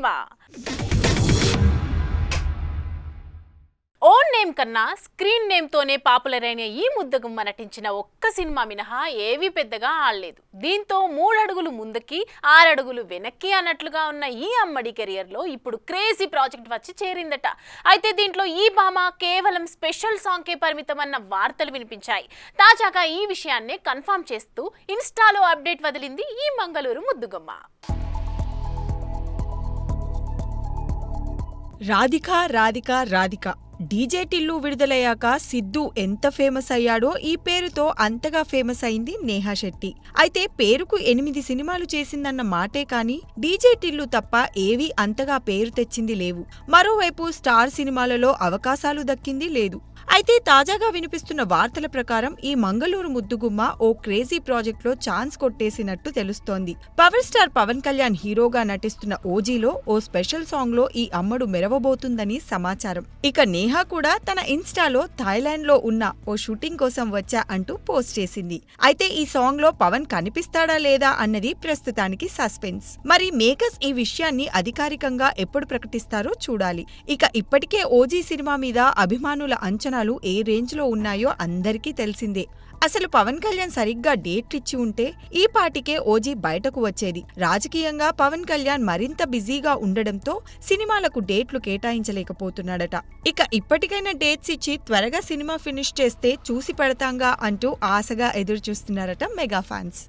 ముద్దుగుమ్మ. Own name కన్నా screen name తోనే popular అయిన ఈ ముద్దగుమ్మ నటించిన ఒక్క సినిమా మినహా ఏవి పెద్దగా ఆడలేదు. దీంతో 3 అడుగులు ముందుకి 6 అడుగులు వెనక్కి అన్నట్లుగా ఉన్న ఈ అమ్మడి కెరియర్ లో ఇప్పుడు క్రేజీ ప్రాజెక్ట్ వచ్చి చేరిందట. అయితే దీంట్లో ఈ భామ కేవలం స్పెషల్ సాంగ్ కే పరిమితం అన్న వార్తలు వినిపించాయి. తాజాగా ఈ విషయాన్ని కన్ఫర్మ్ చేస్తూ ఇన్స్టాలో అప్డేట్ వదిలింది ఈ మంగళూరు ముద్దుగుమ్మ. రాధిక డీజే టిల్లు విడుదలయ్యాక సిద్ధు ఎంత ఫేమస్ అయ్యాడో ఈ పేరుతో అంతగా ఫేమస్ అయింది నేహా శెట్టి. అయితే పేరుకు 8 సినిమాలు చేసిందన్న మాటే కాని డీజే టిల్లు తప్ప ఏవీ అంతగా పేరు తెచ్చింది లేవు. మరోవైపు స్టార్ సినిమాలలో అవకాశాలు దక్కింది లేదు. అయితే తాజాగా వినిపిస్తున్న వార్తల ప్రకారం ఈ మంగళూరు ముద్దుగుమ్మ ఓ క్రేజీ ప్రాజెక్ట్ లో ఛాన్స్ కొట్టేసినట్టు తెలుస్తోంది. పవర్ స్టార్ పవన్ కళ్యాణ్ హీరోగా నటిస్తున్న ఓజీలో ఓ స్పెషల్ సాంగ్ లో ఈ అమ్మడు మెరవబోతుందని సమాచారం. ఇక నేహా కూడా తన ఇన్స్టాలో థాయిలాండ్ లో ఉన్న ఓ షూటింగ్ కోసం వచ్చా అంటూ పోస్ట్ చేసింది. అయితే ఈ సాంగ్ లో పవన్ కనిపిస్తాడా లేదా అన్నది ప్రస్తుతానికి సస్పెన్స్. మరి మేకర్స్ ఈ విషయాన్ని అధికారికంగా ఎప్పుడు ప్రకటిస్తారో చూడాలి. ఇక ఇప్పటికే ఓజీ సినిమా మీద అభిమానుల అంచనాలు ఏ రేంజ్ లో ఉన్నాయో అందరికీ తెలిసిందే. అసలు పవన్ కళ్యాణ్ సరిగ్గా డేట్ ఇచ్చి ఉంటే ఈ పాటికే ఓజీ బయటకు వచ్చేది. రాజకీయంగా పవన్ కళ్యాణ్ మరింత బిజీగా ఉండడంతో సినిమాలకు డేట్లు కేటాయించలేకపోతున్నాడట. ఇక ఇప్పటికైనా డేట్స్ ఇచ్చి త్వరగా సినిమా ఫినిష్ చేస్తే చూసి పెడతాంగా అంటూ ఆశగా ఎదురుచూస్తున్నారట mega fans.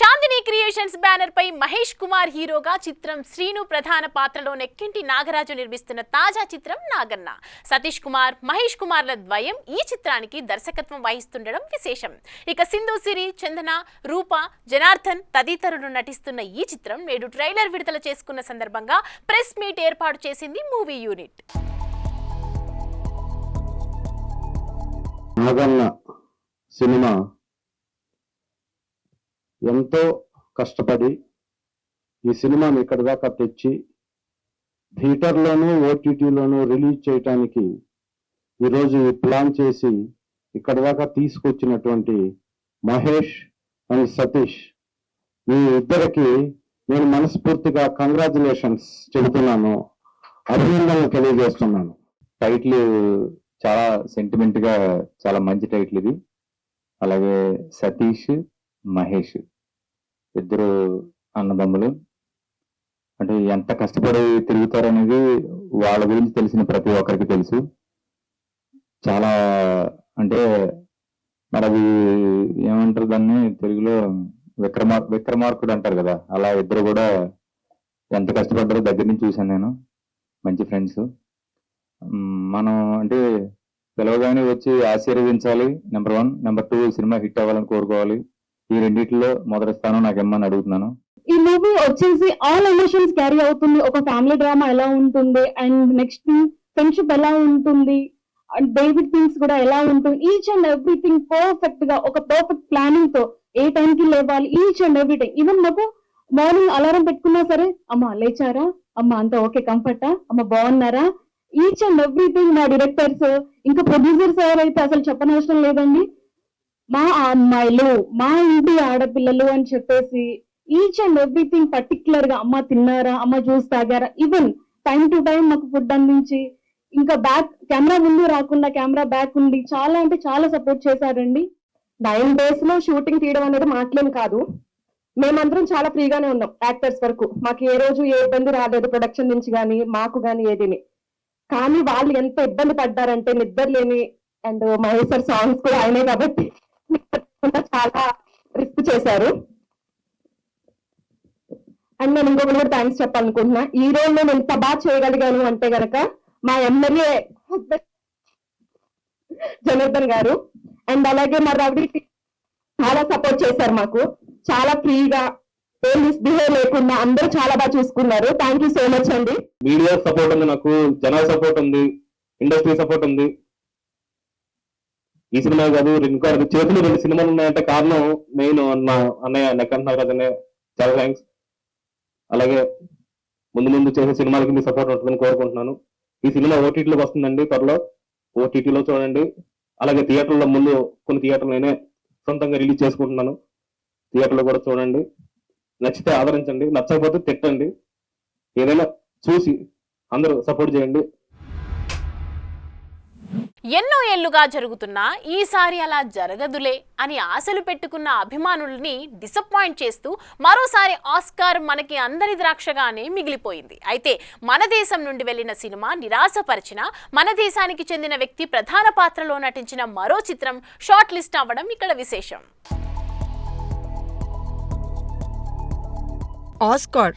Chandini creations banner పై మహేష్ కుమార్ హీరోగా చిత్రం శ్రీను ప్రధాన పాత్రలో నెక్కింటి నాగరాజు నిర్మిస్తున్న తాజా చిత్రం నాగన్న. సతీష్ కుమార్, మహేష్ కుమార్ల ద్వయం ఈ చిత్రానికి దర్శకత్వం వహిస్తుండడం విశేషం. ఇక సింధు సిరి, చందన, రూప, జనార్దన్ తదితరులు నటిస్తున్న ఈ చిత్రం నేడు ట్రైలర్ విడుదల చేసుకున్న సందర్భంగా ప్రెస్ మీట్ ఏర్పాటు చేసింది మూవీ యూనిట్. నాగన్న సినిమా ఎంతో కష్టపడి ఈ సినిమాని ఇక్కడ దాకా తెచ్చి థియేటర్లోనూ ఓటీటీలోనూ రిలీజ్ చేయటానికి ఈరోజు ప్లాన్ చేసి ఇక్కడ దాకా తీసుకొచ్చినటువంటి మహేష్ అండ్ సతీష్, మీ ఇద్దరికి నేను మనస్ఫూర్తిగా కంగ్రాచులేషన్స్ చెబుతున్నాను, అభినందనలు తెలియజేస్తున్నాను. టైటిల్ చాలా సెంటిమెంట్ గా చాలా మంచి టైటిల్ ఇది. అలాగే సతీష్, మహేష్ ఇద్దరు అన్నదమ్ములు. అంటే ఎంత కష్టపడి తిరుగుతారనేది వాళ్ళ గురించి తెలిసిన ప్రతి ఒక్కరికి తెలుసు. చాలా అంటే మరి అది ఏమంటారు దాన్ని తెలుగులో విక్రమార్కుడు అంటారు కదా, అలా ఇద్దరు కూడా ఎంత కష్టపడ్డారో దగ్గర నుంచి చూశాను నేను. మంచి ఫ్రెండ్స్. మనం అంటే పిలవగానే వచ్చి ఆశీర్వదించాలి నెంబర్ 1, నెంబర్ 2 సినిమా హిట్ అవ్వాలని కోరుకోవాలి. ఈ రెండిట్లో మొదటి స్థానం నాకు ఇమ్మని అడుగుతున్నాను. ఈ మూవీ వచ్చేసి ఆల్ ఎమోషన్స్ క్యారీ అవుతుంది. ఒక ఫ్యామిలీ డ్రామా ఎలా ఉంటుంది, అండ్ నెక్స్ట్ ఫ్రెండ్షిప్ ఎలా ఉంటుంది, అండ్ డేవిడ్ థింగ్స్ కూడా ఎలా ఉంటుంది, ఈచ్ అండ్ ఎవ్రీథింగ్ పర్ఫెక్ట్ గా ఒక పర్ఫెక్ట్ ప్లానింగ్ తో ఏ టైం కి లేవాలి, ఈచ్ అండ్ ఎవ్రీథింగ్. ఈవెన్ నాకు మార్నింగ్ అలారం పెట్టుకున్నా సరే, అమ్మ లేచారా, అమ్మ అంతా ఓకే కంఫర్టా, అమ్మ బాగున్నారా, ఈచ్ అండ్ ఎవ్రీథింగ్. మా డైరెక్టర్స్ ఇంకా ప్రొడ్యూసర్స్ ఎవరైతే అసలు చెప్పనవసరం లేదండి. మా అమ్మాయిలు, మా ఇంటి ఆడపిల్లలు అని చెప్పేసి ఈచ్ అండ్ ఎవ్రీథింగ్ పర్టికులర్ గా అమ్మ తిన్నారా, అమ్మ జ్యూస్ తాగారా, ఈవెన్ టైం టు టైం మాకు ఫుడ్ అందించి, ఇంకా బ్యాక్ కెమెరా ముందు రాకుండా కెమెరా బ్యాక్ ఉండి చాలా అంటే చాలా సపోర్ట్ చేశారండి. 9 days లో షూటింగ్ తీయడం అనేది మాటలేం కాదు. మేమందరం చాలా ఫ్రీగానే ఉన్నాం యాక్టర్స్ వరకు. మాకు ఏ రోజు ఏ ఇబ్బంది రాలేదు ప్రొడక్షన్ నుంచి కానీ మాకు కానీ ఏదిని. కానీ వాళ్ళు ఎంత ఇబ్బంది పడ్డారంటే నిద్రలేని, అండ్ మహేష్ సార్ సాంగ్స్ కూడా ఆయనే కాబట్టి చాలా రిస్క్ చేశారు. అండ్ నేను ఇంకొకటి కూడా థ్యాంక్స్ చెప్పాలనుకుంటున్నా. ఈ రోజు నేను ఎంత బాగా చేయగలిగాను అంటే గనక మా ఎమ్మెల్యే జనార్దన్ గారు, అండ్ అలాగే మా రవి చాలా సపోర్ట్ చేశారు. మాకు చాలా ఫ్రీగా ఏ మిస్బిహేవ్ లేకుండా అందరూ చాలా బాగా చూసుకున్నారు. థ్యాంక్ యూ సో మచ్ అండి. మీడియా సపోర్ట్ ఉంది, నాకు జనాల సపోర్ట్ ఉంది, ఇండస్ట్రీ సపోర్ట్ ఉంది. ఈ సినిమా కాదు ఇంకా చేతులు 2 సినిమాలు ఉన్నాయంటే కారణం మెయిన్ నా అన్నయ్య నెక్కంట నాగరాజ్ అన్నయ్య. చాలా థ్యాంక్స్. అలాగే ముందు చేసే సినిమాలకి మీ సపోర్ట్ ఉంటుందని కోరుకుంటున్నాను. ఈ సినిమా ఓటీటీలోకి వస్తుందండి త్వరలో, ఓటీటీలో చూడండి. అలాగే థియేటర్లో ముందు కొన్ని థియేటర్లు నేనే సొంతంగా రిలీజ్ చేసుకుంటున్నాను, థియేటర్లో కూడా చూడండి. నచ్చితే ఆదరించండి, నచ్చకపోతే తిట్టండి, ఏదైనా చూసి అందరూ సపోర్ట్ చేయండి. ఎన్నో ఏళ్లుగా జరుగుతున్నా ఈసారి అలా జరగదులే అని ఆశలు పెట్టుకున్న అభిమానుల్ని డిసప్పాయింట్ చేస్తూ మరోసారి ఆస్కార్ మనకి అందరి ద్రాక్షగానే మిగిలిపోయింది. అయితే మన దేశం నుండి వెళ్లిన సినిమా నిరాశపరిచిన మన దేశానికి చెందిన వ్యక్తి ప్రధాన పాత్రలో నటించిన మరో చిత్రం షార్ట్ లిస్ట్ అవ్వడం ఇక్కడ విశేషం. ఆస్కార్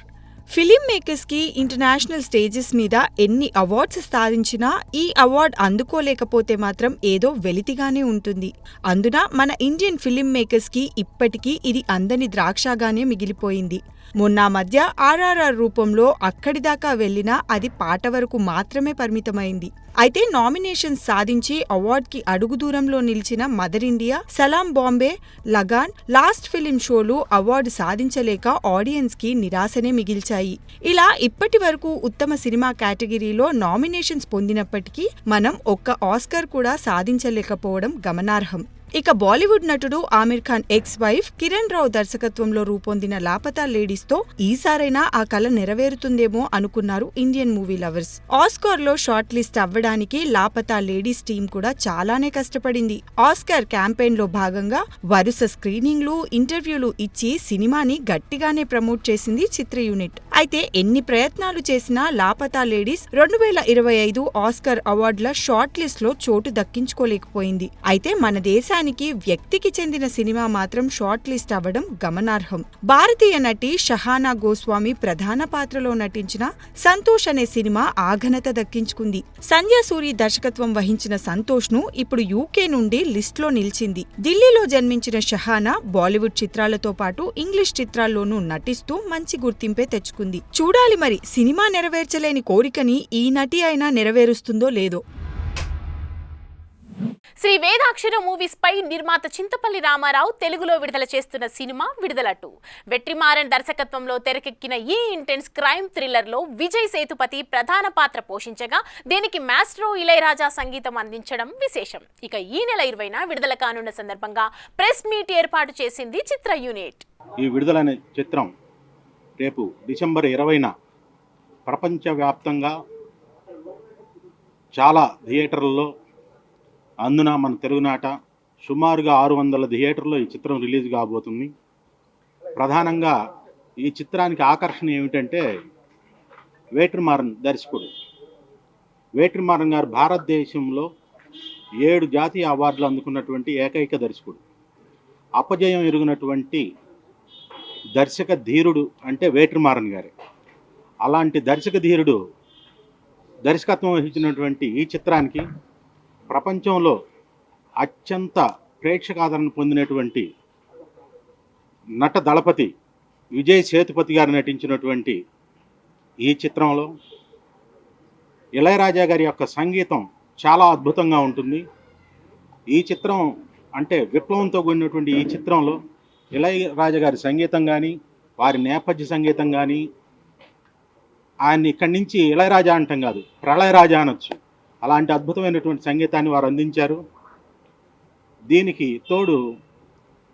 ఫిలిం మేకర్స్ కి ఇంటర్నేషనల్ స్టేజెస్ మీద ఎన్ని అవార్డ్స్ సాధించినా ఈ అవార్డ్ అందుకోలేకపోతే మాత్రం ఏదో వెలితిగానే ఉంటుంది. అందున మన ఇండియన్ ఫిలిం మేకర్స్ కి ఇప్పటికీ ఇది అందని ద్రాక్షగానే మిగిలిపోయింది. మొన్న మధ్య ఆర్ఆర్ఆర్ రూపంలో అక్కడిదాకా వెళ్లినా అది పాట వరకు మాత్రమే పరిమితమైంది. అయితే నామినేషన్స్ సాధించి అవార్డ్కి అడుగు దూరంలో నిలిచిన మదర్ ఇండియా, సలాం బాంబే, లగాన్, లాస్ట్ ఫిలిం షోలు అవార్డు సాధించలేక ఆడియన్స్ కి నిరాశనే మిగిల్చాయి. ఇలా ఇప్పటి వరకు ఉత్తమ సినిమా కేటగిరీలో నామినేషన్స్ పొందినప్పటికీ మనం ఒక్క ఆస్కార్ కూడా సాధించలేకపోవడం గమనార్హం. ఇక బాలీవుడ్ నటుడు ఆమిర్ ఖాన్ ఎక్స్ వైఫ్ కిరణ్ రావు దర్శకత్వంలో రూపొందిన లాపతా లేడీస్ తో ఈసారైనా ఆ కల నెరవేరుతుందేమో అనుకున్నారు ఇండియన్ మూవీ లవర్స్. ఆస్కార్ లో షార్ట్ లిస్ట్ అవ్వడానికి లాపతా లేడీస్ టీం కూడా చాలానే కష్టపడింది. ఆస్కార్ క్యాంపెయిన్ లో భాగంగా వరుస స్క్రీనింగ్లు, ఇంటర్వ్యూలు ఇచ్చి సినిమాని గట్టిగానే ప్రమోట్ చేసింది చిత్ర యూనిట్. అయితే ఎన్ని ప్రయత్నాలు చేసినా లాపతా లేడీస్ 2025 ఆస్కార్ అవార్డుల షార్ట్ లిస్ట్ లో చోటు దక్కించుకోలేకపోయింది. అయితే మన దేశానికి వ్యక్తికి చెందిన సినిమా మాత్రం షార్ట్ లిస్ట్ అవ్వడం గమనార్హం. భారతీయ నటి షహానా గోస్వామి ప్రధాన పాత్రలో నటించిన సంతోష్ అనే సినిమా ఆ ఘనత దక్కించుకుంది. సంజయ్ సూరి దర్శకత్వం వహించిన సంతోష్ ను ఇప్పుడు యూకే నుండి లిస్ట్ లో నిలిచింది. ఢిల్లీలో జన్మించిన షహానా బాలీవుడ్ చిత్రాలతో పాటు ఇంగ్లీష్ చిత్రాల్లోనూ నటిస్తూ మంచి గుర్తింపే తెచ్చుకుంది. చూడాలి మరి సినిమా నెరవేర్చలేని కోరికని ఈ నటి అయినా నెరవేరుస్తుందో లేదో. శ్రీ వేదాక్షర మూవీస్ పై నిర్మాత చింతపల్లి రామారావు తెలుగులో విడుదల చేస్తున్న సినిమా విడుదల 2. వెట్రిమారన్ దర్శకత్వంలో తెరకెక్కిన ఈ ఇంటెన్స్ క్రైమ్ థ్రిల్లర్ లో విజయ్ సేతుపతి ప్రధాన పాత్ర పోషించగా దీనికి మాస్ట్రో ఇళయరాజా సంగీతం అందించడం విశేషం. ఇక ఈ నెల 20న విడుదల కానున్న సందర్భంగా ప్రెస్ మీట్ ఏర్పాటు చేసింది చిత్ర యూనిట్. ఈ విడుదలైన చిత్రం రేపు డిసెంబర్ 20న ప్రపంచవ్యాప్తంగా చాలా థియేటర్లలో, అందున మన తెలుగునాట సుమారుగా 600 థియేటర్లో ఈ చిత్రం రిలీజ్ కాబోతుంది. ప్రధానంగా ఈ చిత్రానికి ఆకర్షణ ఏమిటంటే వేట్రిమారన్ దర్శకుడు. వేట్రిమారన్ గారు భారతదేశంలో 7 జాతీయ అవార్డులు అందుకున్నటువంటి ఏకైక దర్శకుడు. అపజయం ఎరుగినటువంటి దర్శక ధీరుడు అంటే వేట్రిమారన్ గారే. అలాంటి దర్శక ధీరుడు దర్శకత్వం వహించినటువంటి ఈ చిత్రానికి ప్రపంచంలో అత్యంత ప్రేక్షకాదరణ పొందినటువంటి నట దళపతి విజయ్ సేతుపతి గారు నటించినటువంటి ఈ చిత్రంలో ఇళయరాజా గారి యొక్క సంగీతం చాలా అద్భుతంగా ఉంటుంది. ఈ చిత్రం అంటే విప్లవంతో కూడినటువంటి ఈ చిత్రంలో ఇళయరాజా గారి సంగీతం కానీ, వారి నేపథ్య సంగీతం కానీ, ఆయన్ని ఇక్కడి నుంచి ఇళయరాజా అంటాం కాదు, ప్రళయరాజా అనొచ్చు, అలాంటి అద్భుతమైనటువంటి సంగీతాన్ని వారు అందించారు. దీనికి తోడు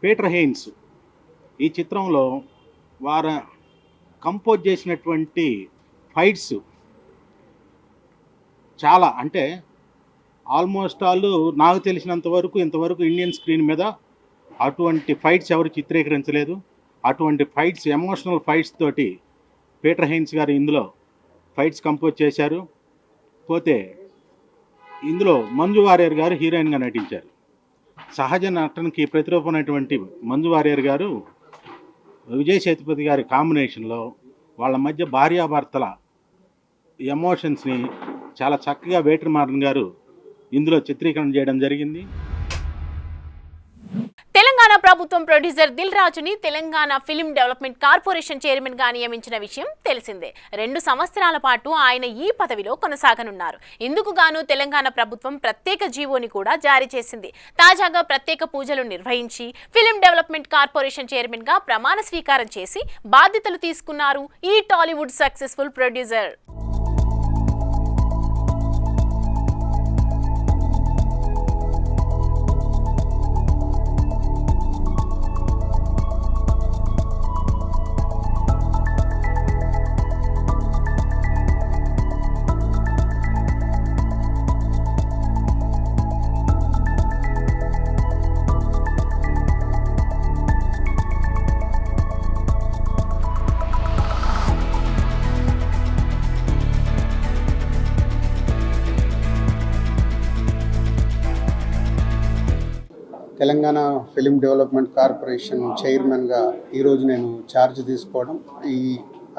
పీటర్ హెయిన్స్ ఈ చిత్రంలో వారు కంపోజ్ చేసినటువంటి ఫైట్స్ చాలా, అంటే ఆల్మోస్ట్ ఆల్ నాకు తెలిసినంత వరకు ఇంతవరకు ఇండియన్ స్క్రీన్ మీద అటువంటి ఫైట్స్ ఎవరు చిత్రీకరించలేదు. అటువంటి ఫైట్స్, ఎమోషనల్ ఫైట్స్ తోటి పీటర్ హెయిన్స్ గారు ఇందులో ఫైట్స్ కంపోజ్ చేశారు. పోతే ఇందులో మంజు వారియర్ గారు హీరోయిన్గా నటించారు. సహజ నటనకి ప్రతిరూపమైనటువంటి మంజు వారియర్ గారు విజయ్ సేతుపతి గారి కాంబినేషన్లో వాళ్ళ మధ్య భార్యాభర్తల ఎమోషన్స్ని చాలా చక్కగా వేట్రిమారన్ గారు ఇందులో చిత్రీకరణ చేయడం జరిగింది. తెలంగాణ ప్రభుత్వం ప్రొడ్యూసర్ దిల్ రాజుని Telangana film development corporation chairman గా నియమించిన విషయం తెలిసిందే. 2 సంవత్సరాల పాటు ఆయన ఈ పదవిలో కొనసాగనున్నారు. ఇందుకు గాను తెలంగాణ ప్రభుత్వం ప్రత్యేక జీవోని కూడా జారీ చేసింది. తాజాగా ప్రత్యేక పూజలు నిర్వహించి ఫిల్మ్ డెవలప్మెంట్ కార్పొరేషన్ చైర్మన్ గా ప్రమాణ స్వీకారం చేసి బాధ్యతలు తీసుకున్నారు ఈ Tollywood successful producer. Telangana film development corporation చైర్మన్గా ఈరోజు నేను ఛార్జ్ తీసుకోవడం, ఈ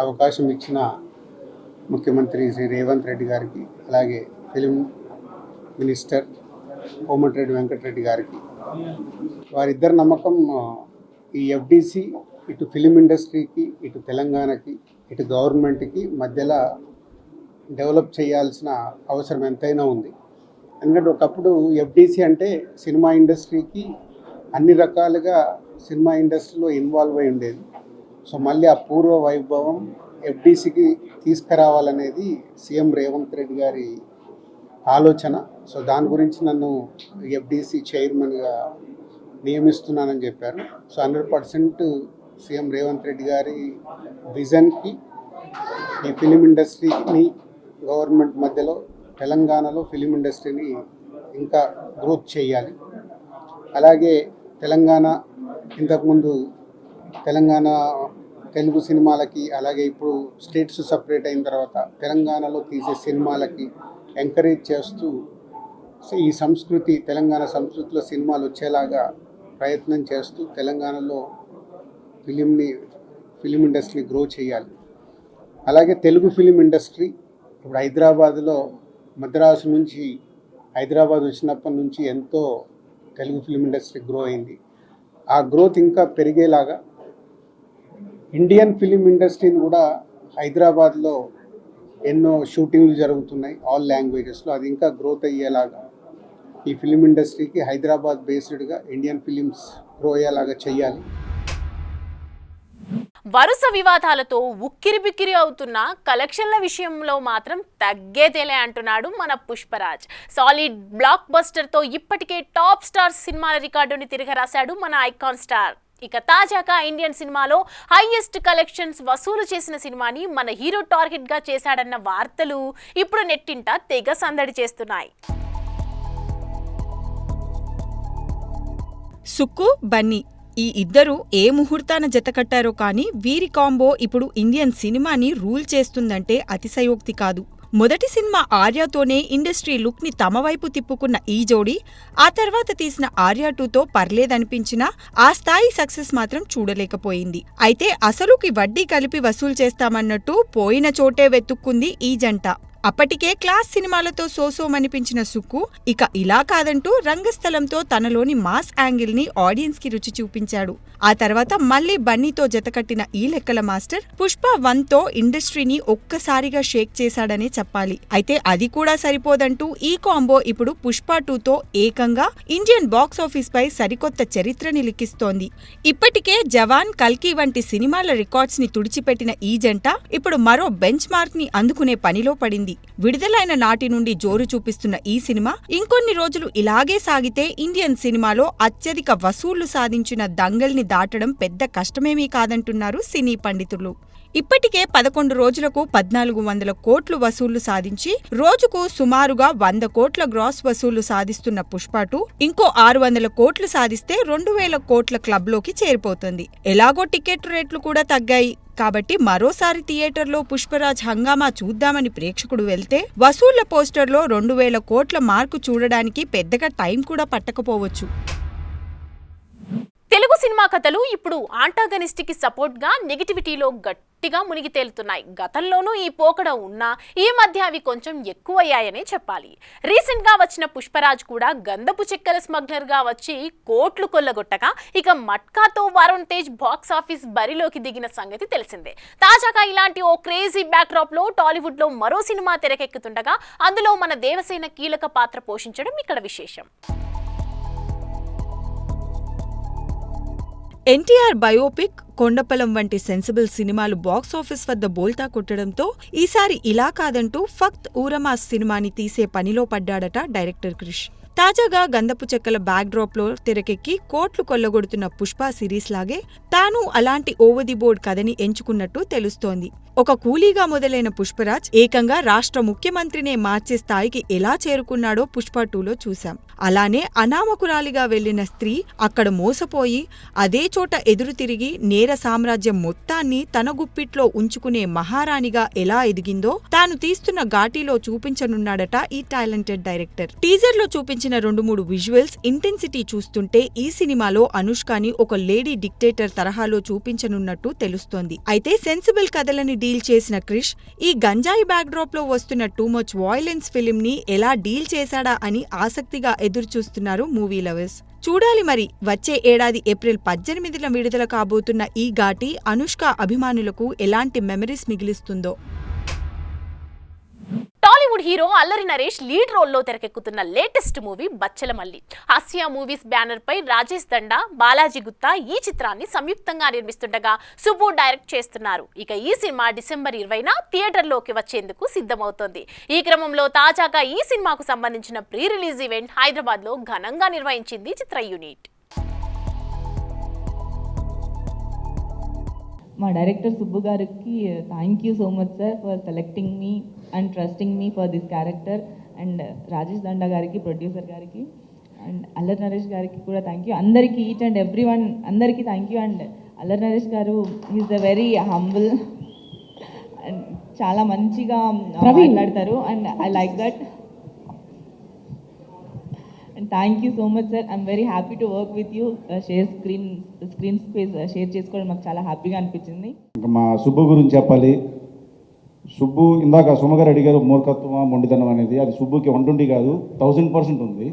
అవకాశం ఇచ్చిన ముఖ్యమంత్రి శ్రీ రేవంత్ రెడ్డి గారికి, అలాగే ఫిలిం మినిస్టర్ కోమటిరెడ్డి వెంకటరెడ్డి గారికి, వారిద్దరి నమ్మకం ఈ ఎఫ్డిసి ఇటు ఫిలిం ఇండస్ట్రీకి, ఇటు తెలంగాణకి, ఇటు గవర్నమెంట్కి మధ్యలో డెవలప్ చేయాల్సిన అవసరం ఎంతైనా ఉంది. ఎందుకంటే ఒకప్పుడు ఎఫ్డిసి అంటే సినిమా ఇండస్ట్రీకి అన్ని రకాలుగా సినిమా ఇండస్ట్రీలో ఇన్వాల్వ్ అయి ఉండేది. సో మళ్ళీ ఆ పూర్వ వైభవం ఎఫ్డిసికి తీసుకురావాలనేది సీఎం రేవంత్ రెడ్డి గారి ఆలోచన. సో దాని గురించి నన్ను ఎఫ్డిసి చైర్మన్గా నియమిస్తున్నానని చెప్పారు. సో 100% సీఎం రేవంత్ రెడ్డి గారి విజన్కి ఈ ఫిలిం ఇండస్ట్రీని గవర్నమెంట్ మధ్యలో తెలంగాణలో ఫిలిం ఇండస్ట్రీని ఇంకా గ్రోత్ చేయాలి. అలాగే తెలంగాణ ఇంతకుముందు తెలంగాణ తెలుగు సినిమాలకి, అలాగే ఇప్పుడు స్టేట్స్ సపరేట్ అయిన తర్వాత తెలంగాణలో తీసే సినిమాలకి ఎంకరేజ్ చేస్తూ ఈ సంస్కృతి, తెలంగాణ సంస్కృతిలో సినిమాలు వచ్చేలాగా ప్రయత్నం చేస్తూ తెలంగాణలో ఫిలిం ఇండస్ట్రీని గ్రో చేయాలి. అలాగే తెలుగు ఫిలిం ఇండస్ట్రీ ఇప్పుడు హైదరాబాద్లో, మద్రాసు నుంచి హైదరాబాద్ వచ్చినప్పటి నుంచి ఎంతో తెలుగు ఫిలిం ఇండస్ట్రీ గ్రో అయింది. ఆ గ్రోత్ ఇంకా పెరిగేలాగా ఇండియన్ ఫిలిం ఇండస్ట్రీని కూడా హైదరాబాద్లో ఎన్నో షూటింగ్లు జరుగుతున్నాయి ఆల్ లాంగ్వేజెస్లో, అది ఇంకా గ్రోత్ అయ్యేలాగా ఈ ఫిలిం ఇండస్ట్రీకి హైదరాబాద్ బేస్డ్గా ఇండియన్ ఫిలిమ్స్ గ్రో అయ్యేలాగా చేయాలి. వరుస వివాదాలతో ఉక్కిరిబిక్కిరి అవుతున్న కలెక్షన్ల విషయంలో మాత్రం తగ్గేదేలే అంటున్నాడు మన పుష్పరాజ్. సాలిడ్ బ్లాక్ బస్టర్తో ఇప్పటికే టాప్ స్టార్ సినిమాల రికార్డుని తిరగరాశాడు మన ఐకాన్ స్టార్. ఇక తాజాగా ఇండియన్ సినిమాలో హైయెస్ట్ కలెక్షన్స్ వసూలు చేసిన సినిమాని మన హీరో టార్గెట్గా చేశాడన్న వార్తలు ఇప్పుడు నెట్టింట తెగ సందడి చేస్తున్నాయి. సుక్కు, బన్నీ ఈ ఇద్దరు ఏ ముహూర్తాన జతకట్టారో కానీ వీరి కాంబో ఇప్పుడు ఇండియన్ సినిమాని రూల్ చేస్తుందంటే అతిశయోక్తి కాదు. మొదటి సినిమా ఆర్యాతోనే ఇండస్ట్రీ లుక్ ని తమ వైపు తిప్పుకున్న ఈ జోడీ ఆ తర్వాత తీసిన ఆర్యా 2తో పర్లేదనిపించినా ఆ స్థాయి సక్సెస్ మాత్రం చూడలేకపోయింది. అయితే అసలుకి వడ్డీ కలిపి వసూలు చేస్తామన్నట్టు పోయిన చోటే వెతుక్కుంది ఈ జంట. అప్పటికే క్లాస్ సినిమాలతో సోసోమనిపించిన సుక్కు ఇక ఇలా కాదంటూ రంగస్థలంతో తనలోని మాస్ యాంగిల్ ని ఆడియన్స్ కి రుచి చూపించాడు. ఆ తర్వాత మళ్లీ బన్నీతో జతకట్టిన ఈ లెక్కల మాస్టర్ పుష్ప 1తో ఇండస్ట్రీని ఒక్కసారిగా షేక్ చేశాడనే చెప్పాలి. అయితే అది కూడా సరిపోదంటూ ఈ కాంబో ఇప్పుడు పుష్ప 2తో ఏకంగా ఇండియన్ బాక్సాఫీస్ పై సరికొత్త చరిత్రని లిఖిస్తోంది. ఇప్పటికే జవాన్, కల్కి వంటి సినిమాల రికార్డ్స్ ని తుడిచిపెట్టిన ఈ జంట ఇప్పుడు మరో బెంచ్ మార్క్ ని అందుకునే పనిలో పడింది. విడుదలైన నాటి నుండి జోరు చూపిస్తున్న ఈ సినిమా ఇంకొన్ని రోజులు ఇలాగే సాగితే ఇండియన్ సినిమాలో అత్యధిక వసూళ్లు సాధించిన దంగల్ని దాటడం పెద్ద కష్టమేమీ కాదంటున్నారు సినీ పండితులు. ఇప్పటికే 11 రోజులకు 1400 కోట్లు వసూళ్లు సాధించి రోజుకు సుమారుగా 100 కోట్ల గ్రాస్ వసూళ్లు సాధిస్తున్న పుష్ప 2 ఇంకో 600 కోట్లు సాధిస్తే 2000 కోట్ల క్లబ్లోకి చేరిపోతుంది. ఎలాగో టికెట్ రేట్లు కూడా తగ్గాయి కాబట్టి మరోసారి థియేటర్లో పుష్పరాజ్ హంగామా చూద్దామని ప్రేక్షకుడు వెళ్తే వసూళ్ల పోస్టర్లో 2000 కోట్ల మార్కు చూడడానికి పెద్దగా టైం కూడా పట్టకపోవచ్చు. తెలుగు సినిమా కథలు ఇప్పుడు ఆంటాగనిస్ట్కి సపోర్ట్గా నెగిటివిటీలో గట్టిగా మునిగి తేలుతున్నాయి. గతంలోనూ ఈ పోకడ ఉన్నా ఈ మధ్య అవి కొంచెం ఎక్కువయ్యాయనే చెప్పాలి. రీసెంట్గా వచ్చిన పుష్పరాజ్ కూడా గంధపు చెక్కల స్మగ్లర్గా వచ్చి కోట్లు కొల్లగొట్టగా ఇక మట్కాతో వరుణ్ తేజ్ బాక్స్ ఆఫీస్ బరిలోకి దిగిన సంగతి తెలిసిందే. తాజాగా ఇలాంటి ఓ క్రేజీ బ్యాక్డ్రాప్లో టాలీవుడ్లో మరో సినిమా తెరకెక్కుతుండగా అందులో మన దేవసేన కీలక పాత్ర పోషించడం ఇక్కడ విశేషం. ఎన్టీఆర్ బయోపిక్, కొండపలం వంటి సెన్సిబుల్ సినిమాలు బాక్సాఫీస్ వద్ద బోల్తా కొట్టడంతో ఈసారి ఇలా కాదంటూ ఫక్త్ ఊరమాస్ సినిమాని తీసే పనిలో పడ్డాడట డైరెక్టర్ క్రిష్. తాజాగా గంధపు చెక్కల బ్యాక్డ్రాప్ లో తెరకెక్కి కోట్లు కొల్లగొడుతున్న పుష్ప సిరీస్ లాగే తాను అలాంటి ఓవర్ ది బోర్డ్ కథని ఎంచుకున్నట్టు తెలుస్తోంది. ఒక కూలీగా మొదలైన పుష్పరాజ్ ఏకంగా రాష్ట్ర ముఖ్యమంత్రినే మార్చే స్థాయికి ఎలా చేరుకున్నాడో పుష్ప 2లో చూశాం. అలానే అనామకురాలిగా వెళ్లిన స్త్రీ అక్కడ మోసపోయి అదే చోట ఎదురు తిరిగి నేర సామ్రాజ్యం మొత్తాన్ని తన గుప్పిట్లో ఉంచుకునే మహారాణిగా ఎలా ఎదిగిందో తాను తీస్తున్న ఘాటీలో చూపించనున్నాడట ఈ టాలెంటెడ్ డైరెక్టర్. టీజర్ లో చూపించిన చూపించిన 2-3 విజువల్స్ ఇంటెన్సిటీ చూస్తుంటే ఈ సినిమాలో అనుష్కని ఒక లేడీ డిక్టేటర్ తరహాలో చూపించనున్నట్టు తెలుస్తోంది. అయితే సెన్సిబుల్ కథలని డీల్ చేసిన క్రిష్ ఈ గంజాయి బ్యాక్డ్రాప్ లో వస్తున్న టూ మచ్ వాయిలెన్స్ ఫిల్మ్ ని ఎలా డీల్ చేశాడా అని ఆసక్తిగా ఎదురుచూస్తున్నారు మూవీ లవర్స్. చూడాలి మరి వచ్చే ఏడాది ఏప్రిల్ 18న విడుదల కాబోతున్న ఈ ఘాటి అనుష్క అభిమానులకు ఎలాంటి memories మిగిలిస్తుందో. Tollywood hero Allari Naresh lead రోల్లో తెరకెక్కుతున్న latest movie Bachhala Malli. Asia movies banner పై రాజేష్ దండా, బాలాజీ గుత్తా ఈ చిత్రాన్ని సంయుక్తంగా నిర్మిస్తుండగా సుబ్బు డైరెక్ట్ చేస్తున్నారు. ఇక ఈ సినిమా డిసెంబర్ 20న థియేటర్లోకి వచ్చేందుకు సిద్ధమవుతోంది. ఈ క్రమంలో తాజాగా ఈ సినిమాకు సంబంధించిన ప్రీ రిలీజ్ ఈవెంట్ హైదరాబాద్లో ఘనంగా నిర్వహించింది చిత్ర యూనిట్. మా డైరెక్టర్ సుబ్బు గారికి thank you so much sir for selecting me and trusting me for this character. And Rajesh Danda గారికి, ప్రొడ్యూసర్ గారికి, అండ్ అల్లరి నరేష్ గారికి కూడా థ్యాంక్ యూ. అందరికీ ఈచ్ అండ్ ఎవ్రీ వన్ అందరికీ thank you. And Allari Naresh garu is a very humble and చాలా మంచిగా మాట్లాడతారు and I like that. And thank you so much sir. I'm very happy to work with you. Screen space share చేసుకోవడం మాకు చాలా హ్యాపీగా అనిపించింది. ఇంకా మా సుబ్బు గురించి చెప్పాలి. సుబ్బు ఇందాక సుమగారు అడిగారు మూర్ఖత్వమా మొండితనం అనేది. అది సుబ్బుకి 120 కాదు 1000% ఉంది.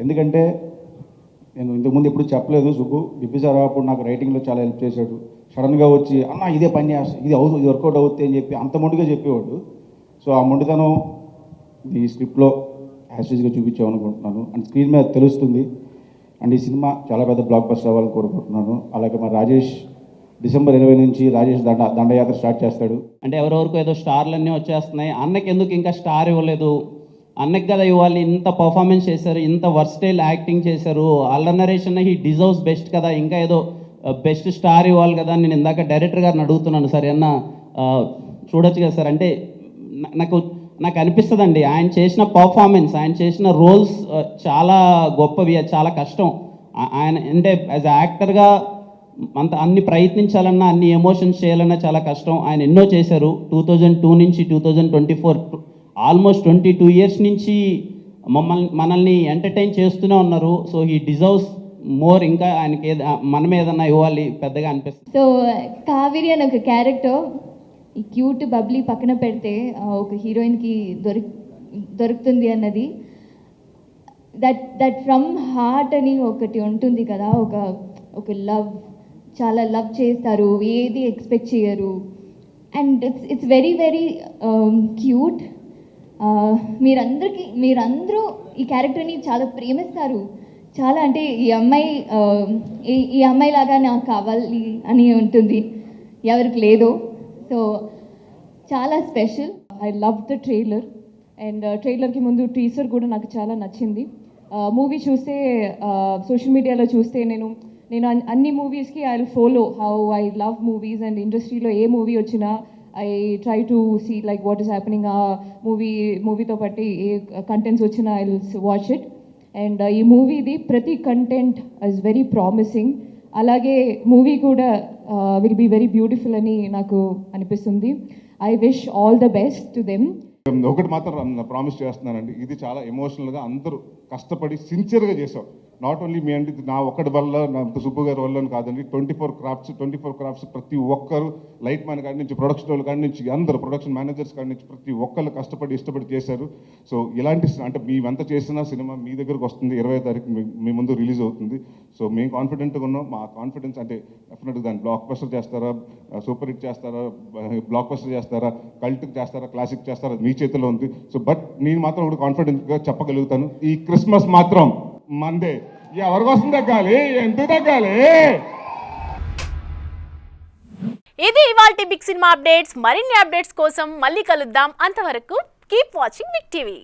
ఎందుకంటే నేను ఇంతకుముందు ఎప్పుడు చెప్పలేదు. సుబ్బు బిబ్బిసారా అప్పుడు నాకు రైటింగ్లో చాలా హెల్ప్ చేశాడు. సడన్గా వచ్చి అన్న ఇదే పని చేస్తా, ఇది వర్కౌట్ అవుతుంది అని చెప్పి అంత మొండిగా చెప్పేవాడు. సో ఆ మొండితనం ఈ స్క్రిప్ట్లో యాస్టీజ్గా చూపించామనుకుంటున్నాను. అండ్ స్క్రీన్ మీద తెలుస్తుంది. అండ్ ఈ సినిమా చాలా పెద్ద బ్లాక్ బస్టర్ అవ్వాలని కోరుకుంటున్నాను. అలాగే మా రాజేష్ డిసెంబర్ 20 నుంచి రాజేష్ దండయాత్ర స్టార్ట్ చేస్తాడు. అంటే ఎవరెవరికో ఏదో స్టార్లన్నీ వచ్చేస్తున్నాయి, అన్నకి ఎందుకు ఇంకా స్టార్ ఇవ్వలేదు, అన్నకి కదా ఇవ్వాలి, ఇంత పర్ఫార్మెన్స్ చేశారు, ఇంత వర్స్టైల్ యాక్టింగ్ చేశారు, అల్లరి నరేష్ అన్న హీ డిజర్వ్స్ బెస్ట్ కదా, ఇంకా ఏదో బెస్ట్ స్టార్ ఇవ్వాలి కదా. నేను ఇందాక డైరెక్టర్ గారిని అడుగుతున్నాను, సరే అన్న చూడొచ్చు కదా సార్. అంటే నాకు అనిపిస్తుందండి ఆయన చేసిన పర్ఫార్మెన్స్, ఆయన చేసిన రోల్స్ చాలా గొప్పవి, అది చాలా కష్టం. ఆయన అంటే యాజ్ యాక్టర్గా అన్ని ప్రయత్నించాలన్నా, అన్ని ఎమోషన్స్ చేయాలన్నా చాలా కష్టం. ఆయన ఎన్నో చేశారు. 2002 నుంచి 2024 ఆల్మోస్ట్ 22 ఇయర్స్ నుంచి మనల్ని ఎంటర్టైన్ చేస్తూనే ఉన్నారు. So he deserves more. ఇంకా ఆయనకి మనం ఏదన్నా ఇవ్వాలి పెద్దగా అనిపిస్తుంది. సో కావేరి అని ఒక క్యారెక్టర్ ఈ క్యూట్ బబ్లీ పక్కన పెడితే ఒక హీరోయిన్కి దొరుకుతుంది అన్నది దట్ ఫ్రమ్ హార్ట్ అని ఒకటి ఉంటుంది కదా, ఒక లవ్, చాలా లవ్ చేస్తారు, ఏది ఎక్స్పెక్ట్ చేయరు. And it's very very cute. మీరందరూ ఈ క్యారెక్టర్ని చాలా ప్రేమిస్తారు. చాలా అంటే ఈ అమ్మాయి లాగా నాకు కావాలి అని ఉంటుంది, ఎవరికి లేదో. సో చాలా special. I love the trailer and ట్రైలర్కి ముందు టీజర్ కూడా నాకు చాలా నచ్చింది. మూవీ చూస్తే సోషల్ మీడియాలో చూస్తే నేను అన్ని మూవీస్కి I will follow how I love movies and ఇండస్ట్రీలో ఏ మూవీ వచ్చినా I try to see like what is happening. ఆ మూవీతో పాటు ఏ కంటెంట్స్ వచ్చినా I will watch it. And ఈ మూవీది ప్రతి కంటెంట్ ఇస్ వెరీ ప్రామిసింగ్. అలాగే మూవీ కూడా విల్ బీ వెరీ బ్యూటిఫుల్ అని నాకు అనిపిస్తుంది. I wish all the best to them. ఒకటి మాత్రం ప్రామిస్ చేస్తున్నానండి, ఇది చాలా ఎమోషనల్గా అందరూ కష్టపడి సిన్సియర్గా చేశాం. నాట్ ఓన్లీ మీ అంటే నా ఒక్కడి వల్ల, నా సుబ్బు గారి వల్ల కాదండి. 24 క్రాఫ్ట్స్ ప్రతి ఒక్కరు, లైట్ మ్యాన్ కాడి నుంచి ప్రొడక్షన్ వాళ్ళ కాడి నుంచి అందరూ, ప్రొడక్షన్ మేనేజర్స్ కాడి నుంచి ప్రతి ఒక్కరు కష్టపడి ఇష్టపడి చేశారు. సో ఇలాంటి అంటే మేమెంత చేసినా సినిమా మీ దగ్గరకు వస్తుంది. 20వ తారీఖు మీ ముందు రిలీజ్ అవుతుంది. సో మేము కాన్ఫిడెంట్గా ఉన్నాం. మా కాన్ఫిడెన్స్ అంటే డెఫినెట్గా దాన్ని బ్లాక్ బస్టర్ చేస్తారా, సూపర్ హిట్ చేస్తారా, బ్లాక్ బస్టర్ చేస్తారా, కల్ట్ చేస్తారా, క్లాసిక్ చేస్తారా, మీ చేతిలో ఉంది. సో బట్ నేను మాత్రం ఒకటి కాన్ఫిడెంట్గా చెప్పగలుగుతాను, ఈ క్రిస్మస్ మాత్రం మందే. ఎవరి కోసం తగ్గాలి, ఎందుకు తగ్గాలి? ఇది ఇవాల్టి బిగ్ సినిమా అప్డేట్స్. మరిన్ని అప్డేట్స్ కోసం మళ్ళీ కలుద్దాం. అంతవరకు కీప్ వాచింగ్ బిగ్ టీవీ.